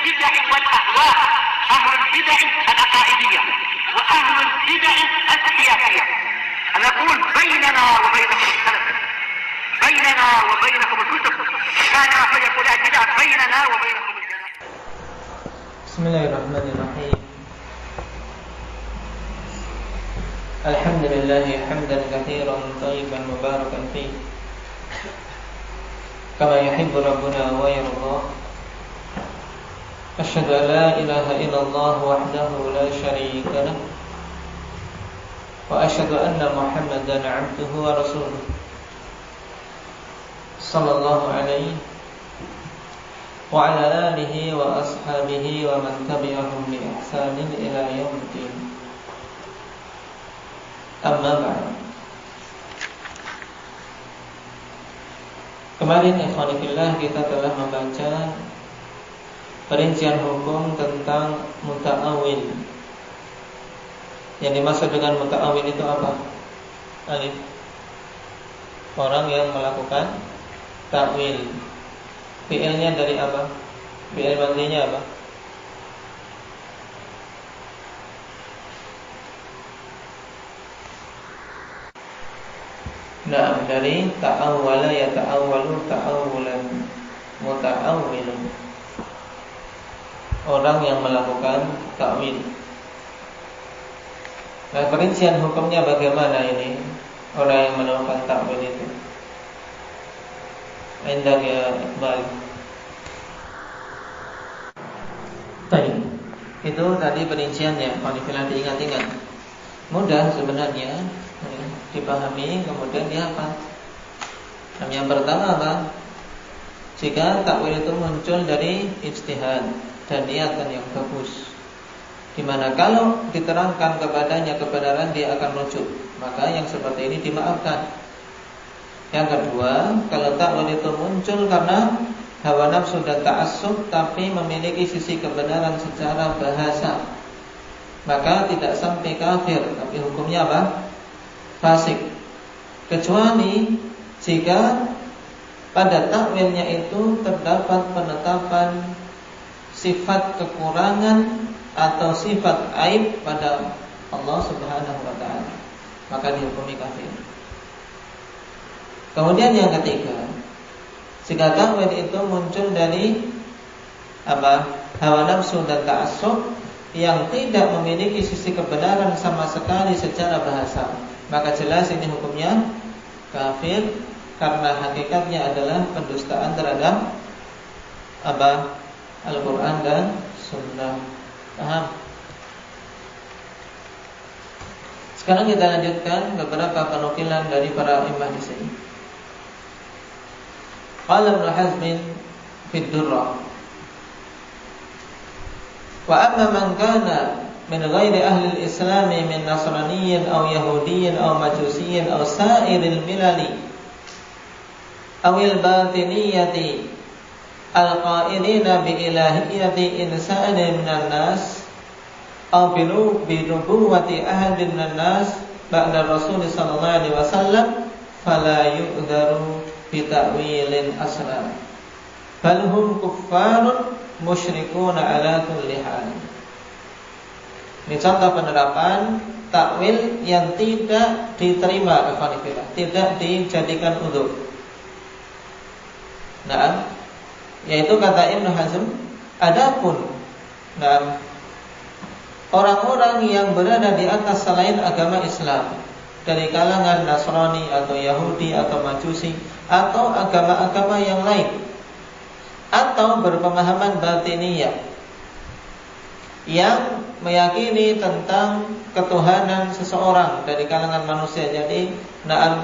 البدع والأهواء، أهل البدع العقائدية وأهل البدع السياسية. أنا أقول بيننا وبينكم السلف، بيننا وبينكم الكتب، كان فيقول البدع بيننا وبينكم السلف. بسم الله الرحمن الرحيم. الحمد لله حمدا كثيرا طيبا مباركا فيه كما يحب ربنا ويرضى. أشهد أن لا إله إلا الله وحده لا شريك له، وأشهد أن محمدا عبده ورسوله صلى الله عليه وعلى آله وأصحابه ومن تبعهم بإحسان إلى يوم الدين. Amma ba'd. Kemarin ikhwanifillah kita telah membaca perincian hukum tentang muta'awil. Yang dimaksud dengan muta'awil itu apa? Alif. Orang yang melakukan ta'wil. Fi'ilnya dari apa? Fi'il madhinya apa? Nah, dari ta'awwala ya ta'awwalu ta'awulan, muta'awwilun, orang yang melakukan ta'wil. Nah, perincian hukumnya bagaimana ini? Orang yang melakukan ta'wil itu. Indah ya Iqbal. Baik. Itu tadi perinciannya, kalau diingat-ingat. Mudah sebenarnya dipahami, kemudian dihafal. Yang pertama apa? Jika takwil itu muncul dari ijtihad dan niatan yang bagus, dimana kalau diterangkan kepadanya kebenaran dia akan rujuk, maka yang seperti ini dimaafkan. Yang kedua, kalau takwil itu muncul karena hawa nafsu dan ta'assub tapi memiliki sisi kebenaran secara bahasa, maka tidak sampai kafir, tapi hukumnya apa? Fasik. Kecuali jika pada takwilnya itu terdapat penetapan sifat kekurangan atau sifat aib pada Allah Subhanahu wa ta'ala, maka dihukumi kafir. Kemudian yang ketiga, jika takwil itu muncul dari apa? Hawa nafsu dan ta'assub yang tidak memiliki sisi kebenaran sama sekali secara bahasa, maka jelas ini hukumnya kafir, karena hakikatnya adalah pendustaan terhadap apa? Al-Quran dan Sunnah. Paham? Sekarang kita lanjutkan beberapa penukilan dari para imam di sini. Qala Ibnu Hazm fi Durrah, wa amma man kana min ghairi ahli al-Islam min nasraniyyin aw yahudiyyin aw majusiyyin aw sa'iril milali aw al-batiniyyati al-qa'ilina bi ilahiyyati insani minan nas aw bi nubuwwati ahadin minan nas ba'da Rasul sallallahu alaihi wasallam fala yu'dharu bi ta'wilin aslan bal hum kuffarun musyrikuna ala kulli hal. Ini contoh penerapan takwil yang tidak diterima, tidak dijadikan udzur. Nah, yaitu kata Ibnu Hazm, adapun orang-orang yang berada di atas selain agama Islam, dari kalangan Nasrani atau Yahudi atau Majusi atau agama-agama yang lain, atau berpemahaman batiniyah yang meyakini tentang ketuhanan seseorang dari kalangan manusia. Jadi,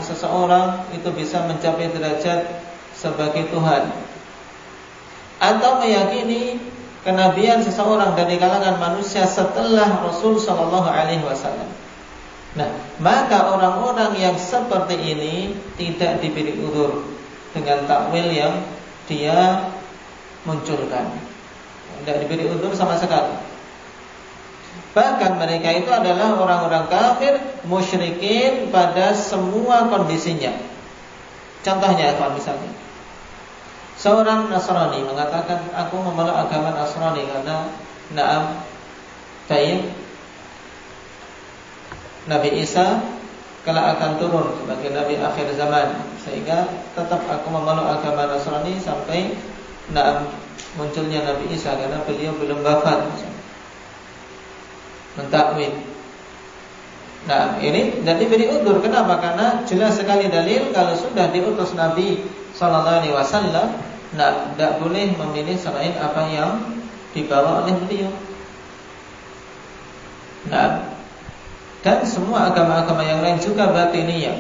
seseorang itu bisa mencapai derajat sebagai Tuhan, atau meyakini kenabian seseorang dari kalangan manusia setelah Rasul sallallahu alaihi wasallam. Nah, maka orang-orang yang seperti ini tidak diberi udzur dengan takwil yang dia munculkan. Tidak diberi udzur sama sekali. Bahkan mereka itu adalah orang-orang kafir, musyrikin pada semua kondisinya. Contohnya misalnya, Seorang Nasrani mengatakan, aku memeluk agama Nasrani karena Nabi Isa kelak akan turun sebagai Nabi akhir zaman, sehingga tetap aku memeluk agama Nasrani sampai munculnya Nabi Isa karena beliau belum wafat. Mentakwil. Nah, ini tidak diberi udzur. Kenapa? Karena jelas sekali dalil kalau sudah diutus Nabi sallallahu alaihi wasallam, tidak boleh memilih selain apa yang dibawa oleh beliau. Nah, dan semua agama-agama yang lain juga batiniyah.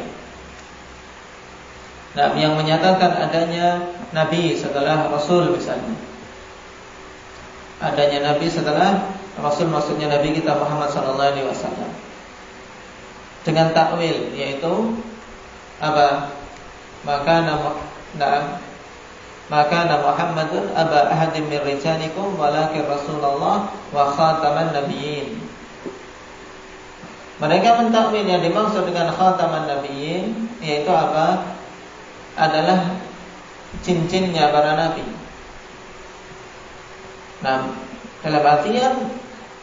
Nah, yang menyatakan adanya Nabi setelah Rasul misalnya. Adanya Nabi setelah Rasul, maksudnya Nabi kita Muhammad sallallahu alaihi wasallam. Dengan takwil, yaitu apa? Maka Muhammadun aba ahadim min rijalikum walakin Rasulullah wa khataman nabiyyin. Mereka mentakwil yang dimaksud dengan khataman nabiyyin yaitu apa? Adalah cincinnya para nabi. Nah, dalam artian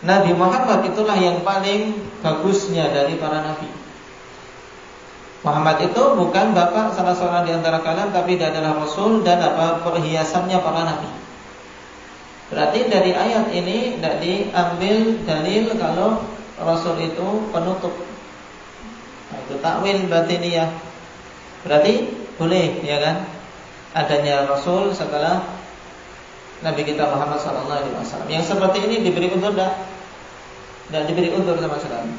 Nabi Muhammad itulah yang paling bagusnya dari para nabi. Muhammad itu bukan bapak salah seorang di antara kalian, tapi dia adalah Rasul dan perhiasannya para nabi. Berarti dari ayat ini tidak diambil dalil kalau Rasul itu penutup. Nah, itu takwil batiniyah. Berarti boleh, ya kan? Adanya Rasul setelah Nabi kita Muhammad SAW. Yang seperti ini diberi udzur tidak diberi udzur sama sekali.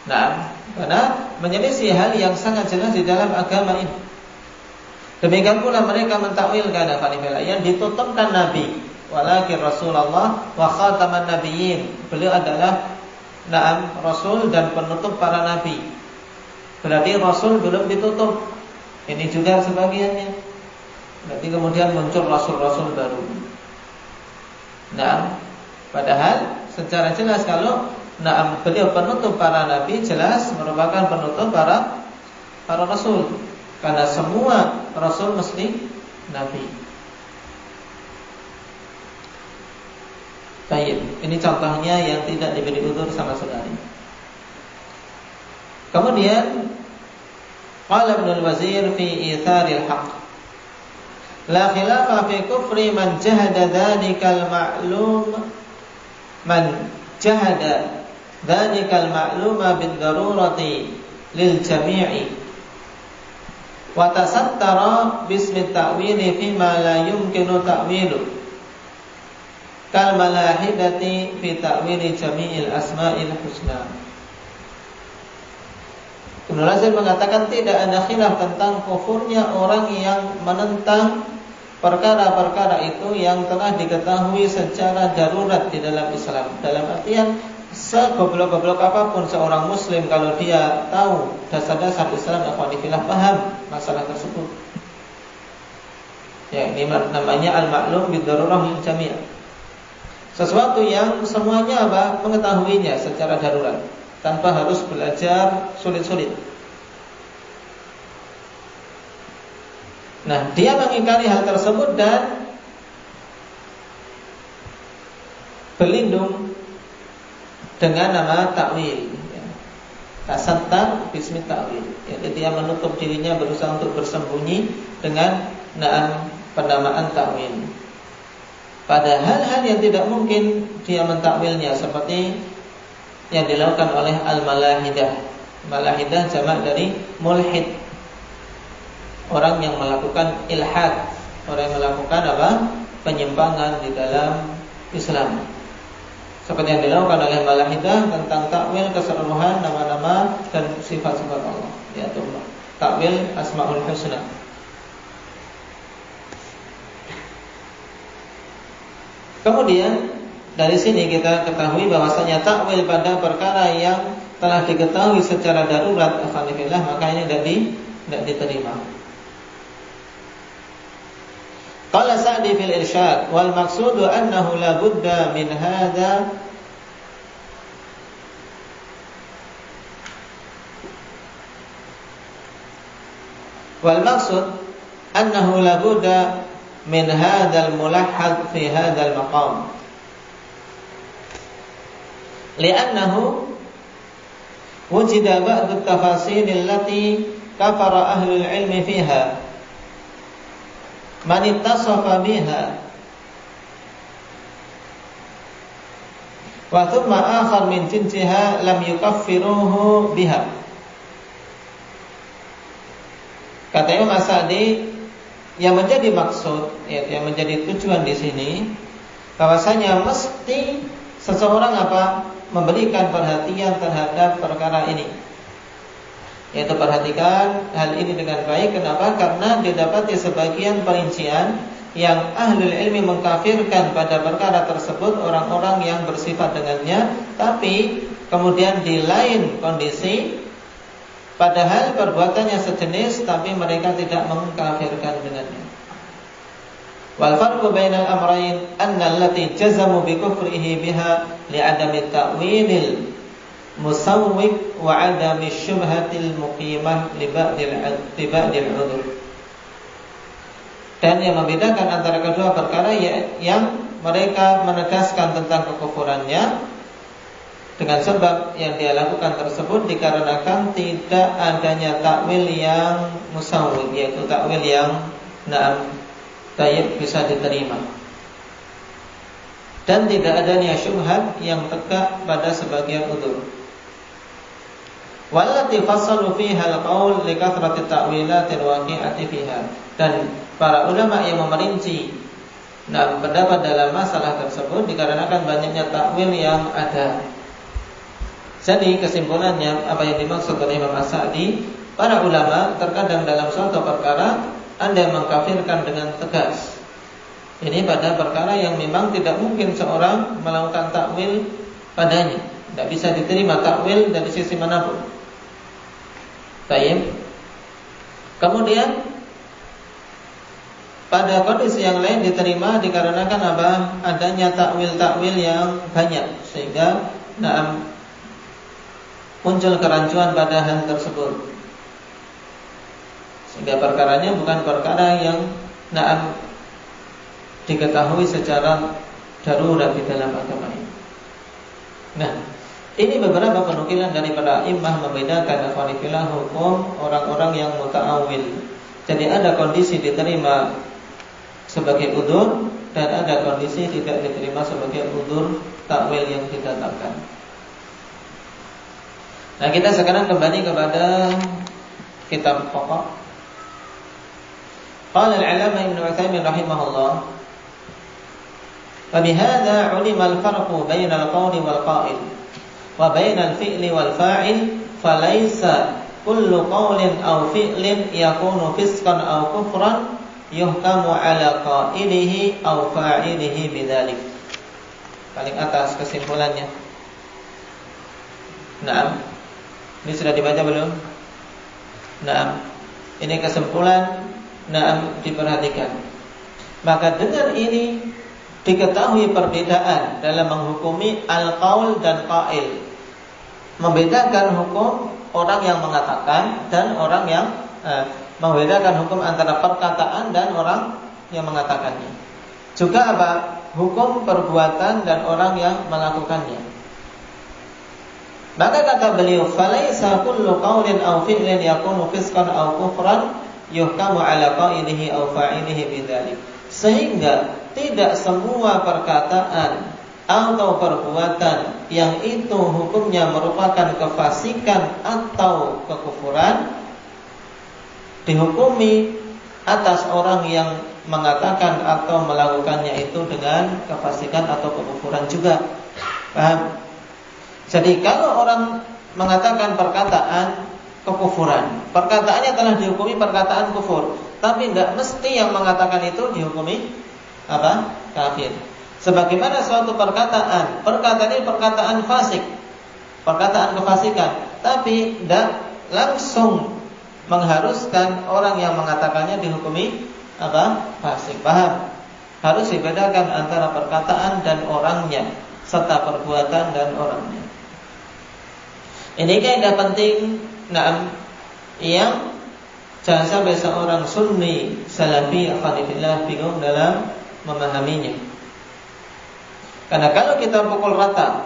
Nah, karena menyelisih hal yang sangat jelas di dalam agama ini. Demikian pula mereka mentakwilkan yang ditutupkan Nabi, walakin Rasulullah wa khataman nabiyyin. Beliau adalah Rasul dan penutup para nabi. Berarti Rasul belum ditutup. Ini juga sebagiannya. Berarti kemudian muncul Rasul-Rasul baru. Nah, padahal secara jelas kalau beliau penutup para nabi, jelas merupakan penutup para Rasul. Karena semua Rasul mesti nabi. Baik, ini contohnya yang tidak diberi udzur sama sekali. Kemudian qala Ibnu al-Wazir fi itharil haqq, la khilafa fi kufri man jahada dhalikal ma'lum, man jahada dhalikal ma'luma bid darurati lil jami'i wa tasattara bismi ta'wili fi ma la yumkinu ta'wilu kal malahidati fi ta'wili jami'il asma'il husna. Ibnu Lazir mengatakan tidak ada khilaf tentang kufurnya orang yang menentang perkara-perkara itu yang telah diketahui secara darurat di dalam Islam. Dalam artian segoblok-goblok apapun seorang muslim, kalau dia tahu dasar-dasar Islam, akhwanifillah, paham masalah tersebut. Ya, ini namanya al-ma'lum bid-darurah lil jami'. Sesuatu yang semuanya mengetahuinya secara darurat, tanpa harus belajar sulit-sulit. Nah, dia mengingkari hal tersebut dan berlindung dengan nama takwil, tasattar bismi takwil. Jadi dia menutup dirinya, berusaha untuk bersembunyi dengan penamaan takwil. Pada hal-hal yang tidak mungkin dia mentakwilnya, seperti yang dilakukan oleh al-malahidah. Malahidah jamak dari mulhid, orang yang melakukan ilhad, orang yang melakukan penyimpangan di dalam Islam. Seperti yang dilakukan oleh malahidah tentang takwil keseluruhan nama-nama dan sifat-sifat Allah, yaitu takwil asmaul husna. Kemudian dari sini kita ketahui bahwasanya takwil pada perkara yang telah diketahui secara darurat, alhamdulillah, maka ini tidak diterima. Qala Sa'di fil Irsyad, wal maqsudu annahu la budda min hadza wal maksud annahu la budda min hadzal mulahhad fi hadzal maqam. Li'annahu wujida ba'd at-tafasil allati kafara ahlul ilmi fiha man ittasafa biha wa thumma akhar min jinsiha lam yukaffiruhu biha. Kata Imam As-Sa'di, yang menjadi maksud, yang menjadi tujuan di sini, bahwasanya mesti seseorang memberikan perhatian terhadap perkara ini, yaitu perhatikan hal ini dengan baik. Kenapa? Karena didapati sebagian perincian yang ahlul ilmi mengkafirkan pada perkara tersebut orang-orang yang bersifat dengannya, tapi kemudian di lain kondisi padahal perbuatannya sejenis, tapi mereka tidak mengkafirkan dengannya. Wal farqu bainal amrayn anna allati jazamu bi kufrihi biha li'adami ta'wilil musawwik wa 'adami syubhatil muqimah li ba'dil 'udhr. Dan yang membedakan antara kedua perkara yang mereka menegaskan tentang kekufurannya dengan sebab yang dia lakukan tersebut dikarenakan tidak adanya takwil yang musawwir, yaitu takwil yang bisa diterima, dan tidak adanya syubhat yang tegak pada sebagian udzur. Wallati fassalu fiha al-qaul li kathrati ta'wilatil waqi'ati fiha. Dan para ulama yang memerinci pendapat dalam masalah tersebut dikarenakan banyaknya takwil yang ada. Jadi kesimpulannya, apa yang dimaksud oleh Imam As-Sa'di, para ulama terkadang dalam suatu perkara ada yang mengkafirkan dengan tegas. Ini pada perkara yang memang tidak mungkin seorang melakukan takwil padanya, tidak bisa diterima takwil dari sisi manapun. Baik. Kemudian pada kondisi yang lain diterima dikarenakan adanya takwil-takwil yang banyak, sehingga muncul kerancuan pada hal tersebut, sehingga perkaranya bukan perkara yang diketahui secara darurat di dalam agama ini. Nah, ini beberapa penukilan dari para imam membedakan akhwanifilah hukum orang-orang yang muta'awil. Jadi ada kondisi diterima sebagai udzur dan ada kondisi tidak diterima sebagai udzur takwil yang didatangkan. Nah, kita sekarang kembali kepada kitab pokok. Qala al-'allamah Ibnu Utsaimin rahimahullah, "Fa bihadza 'ulima al-farqu baina al-qawli wal qa'il wa baina al-fi'li wal fa'il, fa laysa kullu qawlin aw fi'lin yakunu fisqan aw kufran yuhkamu 'ala qa'ilihi aw fa'ilihi bidzalik." Paling atas kesimpulannya. Naam. Ini sudah dibaca belum? Nah, ini kesimpulan. Nah, diperhatikan. Maka dengan ini diketahui perbedaan dalam menghukumi al-qaul dan qail. Membedakan hukum orang yang mengatakan dan orang yang membedakan hukum antara perkataan dan orang yang mengatakannya. Juga hukum perbuatan dan orang yang melakukannya. Maka kata beliau, "Falaisa kullu qaulin aw fi'lin yakunu fisqan aw kufran yuhkamu 'ala qailihi aw fa'ilihi bidzalik." Sehingga tidak semua perkataan atau perbuatan yang itu hukumnya merupakan kefasikan atau kekufuran dihukumi atas orang yang mengatakan atau melakukannya itu dengan kefasikan atau kekufuran juga. Paham? Jadi kalau orang mengatakan perkataan kekufuran, perkataannya telah dihukumi perkataan kufur, tapi tidak mesti yang mengatakan itu dihukumi kafir. Sebagaimana suatu perkataan ini perkataan fasik, perkataan kefasikan, tapi tidak langsung mengharuskan orang yang mengatakannya dihukumi fasik. Paham? Harus dibedakan antara perkataan dan orangnya, serta perbuatan dan orangnya. Ini kaidah penting yang Jangan sampai seorang sunni salafi akhwanillah bingung dalam memahaminya. Karena kalau kita pukul rata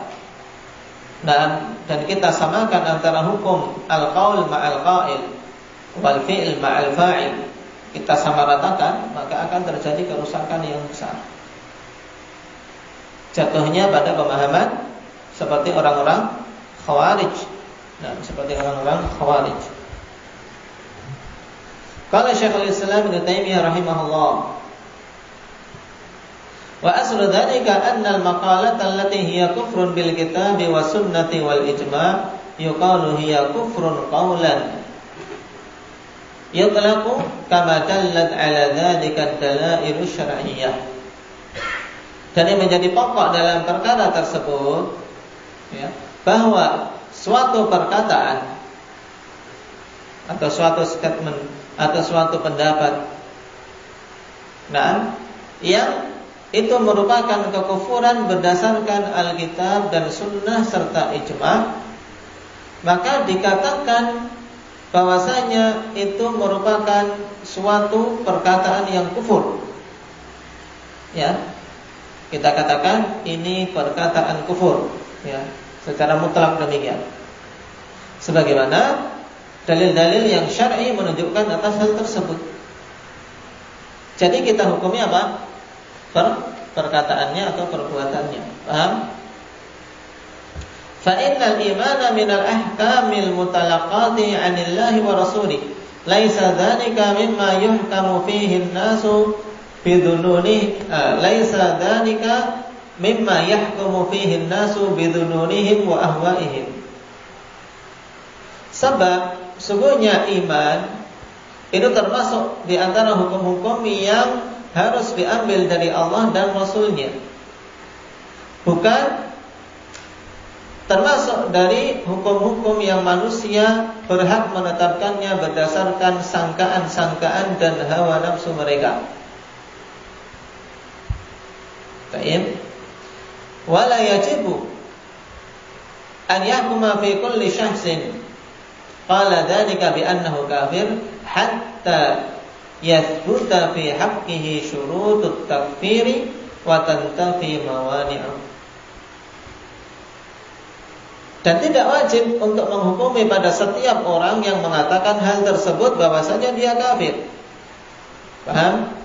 dan kita samakan antara hukum al-qaul ma'al qail wal fi'l ma'al fa'il, kita samaratakan, maka akan terjadi kerusakan yang besar. Jatuhnya pada pemahaman seperti orang-orang Khawarij. Nah, seperti orang-orang Khawarij. Qala Syekhul Islam Ibnu Taimiyah rahimahullah, wa aslu dzalika anna al-maqalat allati hiya kufrun bil kitabi wa sunnati wal ijma' yuqalu hiya kufrun qawlan yutlaqu kama dallat ala dzalika ad-dalailu syar'iyyah. Dan yang menjadi pokok dalam perkara tersebut, ya, bahwa suatu perkataan atau suatu statement atau suatu pendapat, nah, yang itu merupakan kekufuran berdasarkan Alkitab dan Sunnah serta ijma', maka dikatakan bahwasanya itu merupakan suatu perkataan yang kufur. Ya, kita katakan ini perkataan kufur, ya, secara mutlak demikian. Sebagaimana dalil-dalil yang syar'i menunjukkan atas hal tersebut. Jadi kita hukumi apa? Perkataannya atau perbuatannya. Paham? Fa innal imana minal ahkamil mutalaqati 'anillahi wa rasulih. Laisa dzalika mimma yuhkamu fihi an-nasu bidununihi, laisa dzalika mimma yahkumu fihi an-nasu bidununihim wa ahwa'ihim. Sebab sungguhnya iman itu termasuk di antara hukum-hukum yang harus diambil dari Allah dan Rasul-Nya, bukan termasuk dari hukum-hukum yang manusia berhak menetapkannya berdasarkan sangkaan-sangkaan dan hawa nafsu mereka. Baik. Wala yajibu an yahkuma fi kulli syakhsin qala dzalika bi annahu kafir hatta yathbuta fi haqqihi syurutut takfiri wa tantafi mawani'u. Dan tidak wajib untuk menghukumi pada setiap orang yang mengatakan hal tersebut bahwasanya dia kafir. Paham?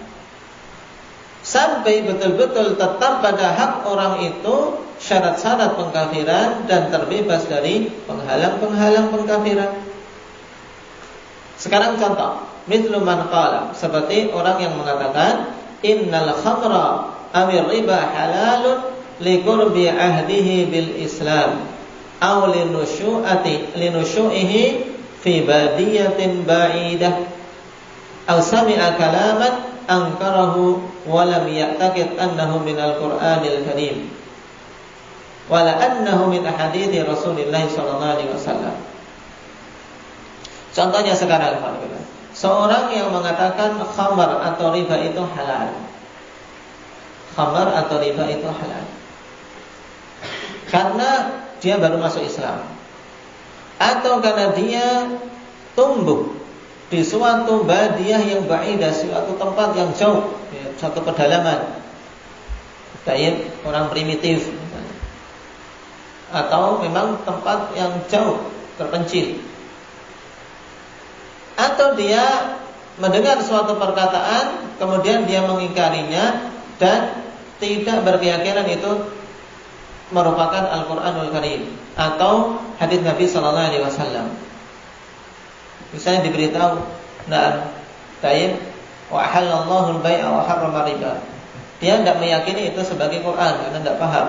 Sampai betul-betul tetap pada hak orang itu syarat-syarat pengkafiran dan terbebas dari penghalang-penghalang pengkafiran. Sekarang contoh, mithlu man qala, seperti orang yang mengatakan innal khamra awir riba halalun liqurbi ahdihi bil Islam aw linushu'ihi fi badiyatin ba'idah aw sami'a kalaman ankarahu wa lam ya'taqid annahu minal Qur'anil Karim wa la annahu min ahadithi Rasulillah sallallahu alaihi wasallam. Contohnya sekarang, seorang yang mengatakan khamar atau riba itu halal. Khamar atau riba itu halal karena dia baru masuk Islam, atau karena dia tumbuh di suatu badiah yang ba'idah, suatu tempat yang jauh, suatu pedalaman, orang primitif, atau memang tempat yang jauh, terpencil. Atau dia mendengar suatu perkataan, kemudian dia mengingkarinya dan tidak berkeyakinan itu merupakan Al-Quranul Karim atau hadits Nabi Sallallahu Alaihi Wasallam. Misalnya diberitahu, nah, tayyib, wa halallahu al-bai'a wa harrama riba. Dia tidak meyakini itu sebagai Quran karena tidak paham.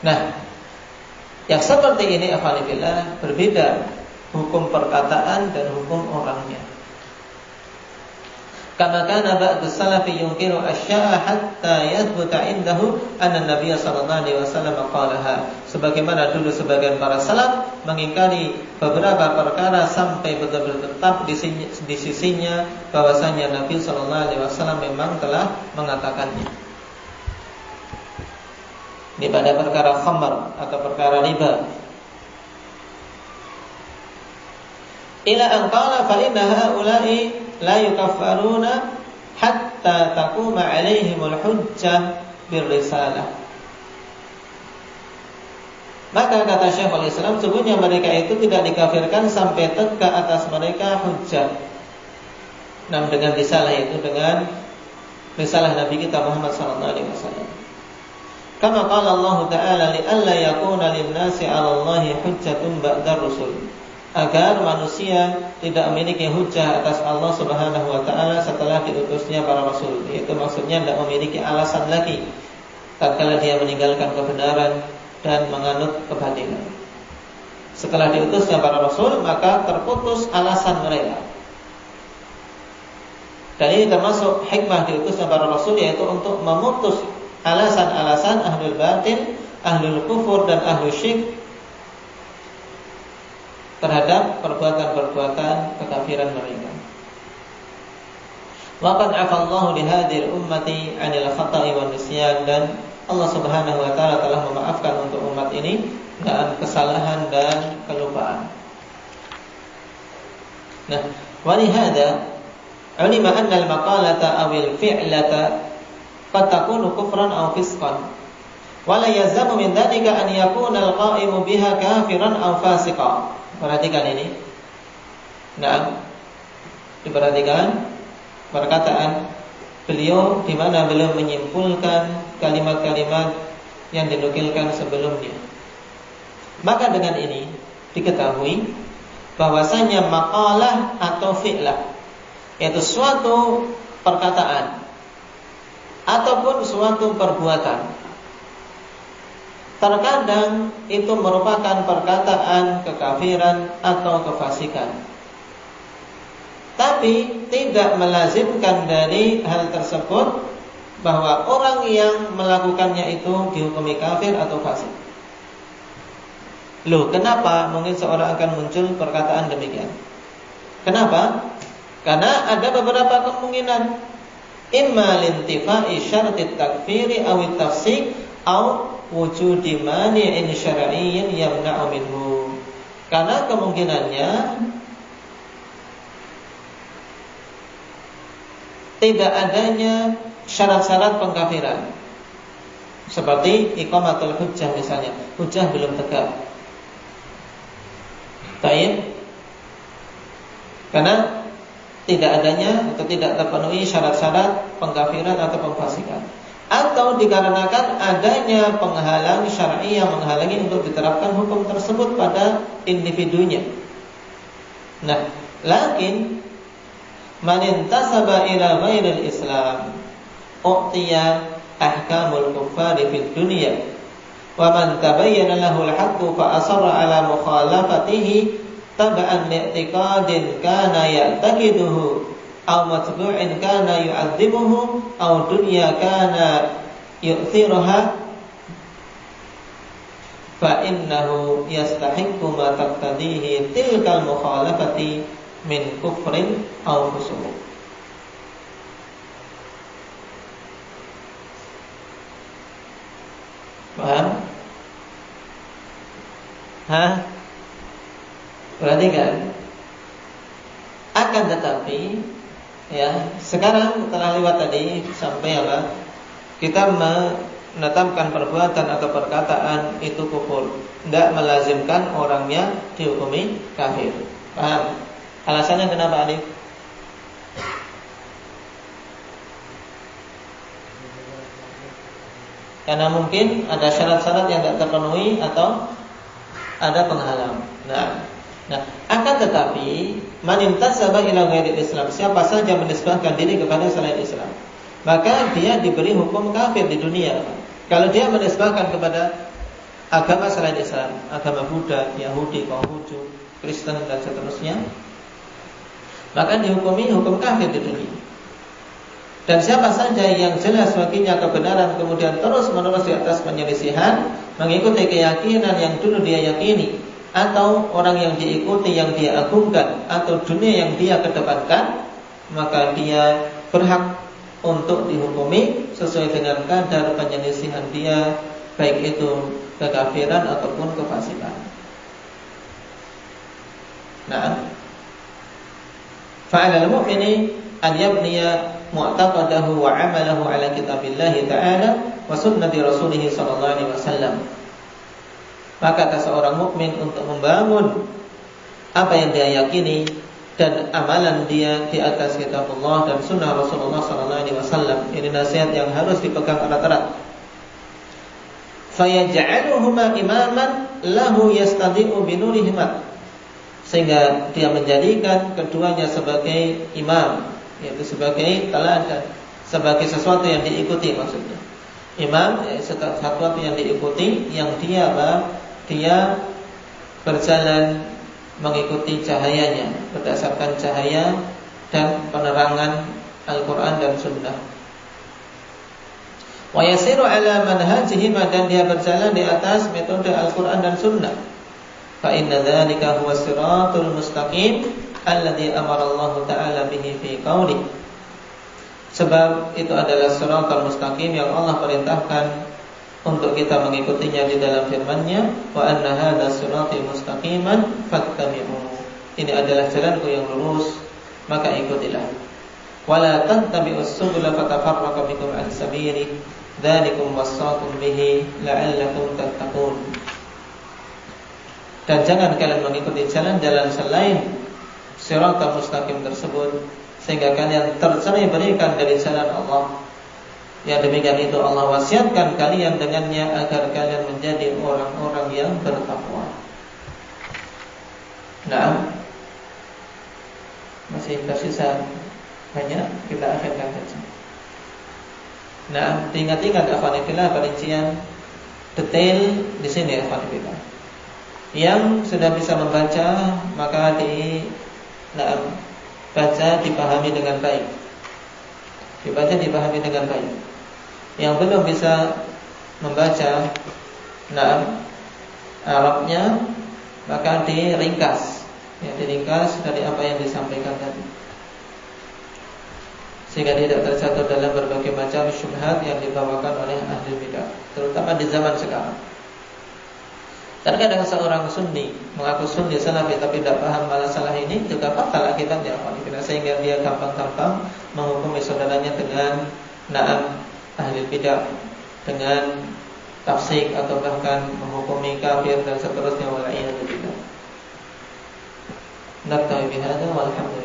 Nah, yang seperti ini alhamdulillah berbeda hukum perkataan dan hukum orangnya. Kama kana ba'du salafi yunkiru asya'a hatta yathbuta indahu anna Nabiy sallallahu alaihi wasallam qalaha. Sebagaimana dulu sebagian para salaf mengingkari beberapa perkara sampai betul-betul tetap di sisinya bahwasanya Nabi sallallahu alaihi wasallam memang telah mengatakannya. Ini pada perkara khamar atau perkara riba. ila an qala fa inna haula'i la yukaffaruna hatta taquma 'alaihimul hujjah birrisalah. Maka kata Syekhul Islam, sesungguhnya mereka itu tidak dikafirkan sampai tegak atas mereka hujjah. Nah, dengan risalah itu, dengan risalah Nabi kita Muhammad sallallahu alaihi wasallam. Kama qala Allah Ta'ala li alla yakuna lin-nasi 'ala Allahi hujjatun ba'da rusul. Agar manusia tidak memiliki hujjah atas Allah Subhanahu wa taala setelah diutusnya para rasul. Itu maksudnya tidak memiliki alasan lagi tatkala dia meninggalkan kebenaran dan menganut kebatilan. Setelah diutusnya para rasul, maka terputus alasan mereka. Dan ini termasuk hikmah diutusnya para rasul, yaitu untuk memutus alasan-alasan ahlul batil, ahlul kufur dan ahlul syirik terhadap perbuatan-perbuatan kekafiran mereka. Wa qad 'afallahu li hadhihi al-ummati 'anil khata'i wan nisyan, dan Allah Subhanahu wa taala telah memaafkan untuk umat ini dari kesalahan dan kelupaan. Nah, wa li hadza 'ulima anna al-maqalata aw al-fi'lata qad takunu kufran aw fisqan. Wa la yazamu min dhalika an yakuna al-qa'imu biha kafiran aw fasiqan. Perhatikan ini. Nah, diperhatikan perkataan beliau di mana beliau menyimpulkan kalimat-kalimat yang dinukilkan sebelumnya. Maka dengan ini diketahui bahwasanya maqalah atau fi'lah, yaitu suatu perkataan ataupun suatu perbuatan, terkadang itu merupakan perkataan kekafiran atau kefasikan, tapi tidak melazimkan dari hal tersebut bahwa orang yang melakukannya itu dihukumi kafir atau fasik. Loh, kenapa mungkin seorang akan muncul perkataan demikian? Kenapa? Karena ada beberapa kemungkinan. Imma lintifa'i syartit takfiri awit tafsik aw wujudi mani'in syar'iyyin yamna'u minhu. Karena kemungkinannya tidak adanya syarat-syarat pengkafiran, seperti iqamatul hujjah misalnya, hujjah belum tegak. Baik. Karena tidak adanya atau tidak terpenuhi syarat-syarat pengkafiran atau pemfasikan, atau dikarenakan adanya penghalang syar'i yang menghalangi untuk diterapkan hukum tersebut pada individunya. Nah, lakin man intasaba ila ghairil Islam u'tiya ahkamul kuffari fid dunya wa man tabayyana lahu al-haqqu fa asarra ala mukhalafatihi tab'an li'tiqadin kana ya'taqiduhu aw matbu'in kana yu'adzibuhu aw dunya kana yu'thiruha fa innahu yastahiqqu ma taqtadihi tilkal mukhalafati min kufrin aw fusuq. Paham? Perhatikan. Akan tetapi, ya, sekarang telah lewat tadi sampai apa? Kita menetapkan perbuatan atau perkataan itu kufur, tidak melazimkan orangnya dihukumi kafir. Paham? Alasannya kenapa, Alif? Karena mungkin ada syarat-syarat yang tidak terpenuhi atau ada penghalang. Nah, akan tetapi man intasaba ila ghairil Islam, siapa saja menisbahkan diri kepada selain Islam, maka dia diberi hukum kafir di dunia. Kalau dia menisbahkan kepada agama selain Islam, agama Buddha, Yahudi, Konghucu, Kristen dan seterusnya, maka dihukumi hukum kafir di dunia. Dan siapa saja yang jelas baginya kebenaran kemudian terus-menerus di atas penyelisihan, mengikuti keyakinan yang dulu dia yakini, atau orang yang diikuti yang dia agungkan, atau dunia yang dia kedepankan, maka dia berhak untuk dihukumi sesuai dengan kadar penyelisihan dia, baik itu kekafiran ataupun kefasikan. Nah, Fa'ala al-mu'mini an yabniya mu'taqadahu wa 'amalahu 'ala kitabillahi ta'ala wa sunnati rasulih sallallahu alaihi wasallam. Maka atas seorang mukmin untuk membangun apa yang dia yakini dan amalan dia di atas kitabullah dan sunnah Rasulullah sallallahu alaihi wasallam. Ini nasihat yang harus dipegang erat-erat. Fayaj'aluhuma imaman lahu yastadi'u binurihima, sehingga dia menjadikan keduanya sebagai imam, yaitu sebagai teladan, sebagai sesuatu yang diikuti maksudnya. Imam sesuatu yang diikuti, yang dia berjalan mengikuti cahayanya berdasarkan cahaya dan penerangan Al-Quran dan Sunnah. Wa yasiru ala manhajihima, dan dia berjalan di atas metode Al-Quran dan Sunnah. Fa inna dzalika huwa siratul mustaqim alladzi amara Allah Ta'ala bihi fi qauli. Sebab itu adalah siratul mustaqim yang Allah perintahkan untuk kita mengikutinya di dalam firman-Nya, wa anna hadza siratal mustaqiman fattabi'uhu. Ini adalah jalanku yang lurus, maka ikutilah. Wala tattabi'us subula fatafarraqa bikum an sabili, dzalikum wassaqum bihi la'allakum tattaqun. Dan jangan kalian mengikuti jalan-jalan selain siratal mustaqim tersebut, sehingga kalian tercerai berikan dari jalan Allah. Yang demikian itu Allah wasiatkan kalian dengannya agar kalian menjadi orang-orang yang bertakwa. Nah, masih tersisa banyak, kita akhirkan saja. Nah, ingat-ingat akhwanillah perincian detail di sini akhwanillah. Yang sudah bisa membaca maka baca dipahami dengan baik. Dibaca dipahami dengan baik. Yang belum bisa membaca Arabnya, maka diringkas, diringkas dari apa yang disampaikan tadi, sehingga tidak terjatuh dalam berbagai macam syubhat yang dibawakan oleh ahli bidah, terutama di zaman sekarang. Terkadang seorang sunni mengaku sunni salafi tapi tidak paham masalah ini, juga fatal akibatnya, sehingga dia gampang-gampang menghukumi saudaranya dengan ahli bidah, dengan tafsik atau bahkan menghukumi kafir dan seterusnya. Wala'iyadu billah. Naktabi bihadza walhamdulillah.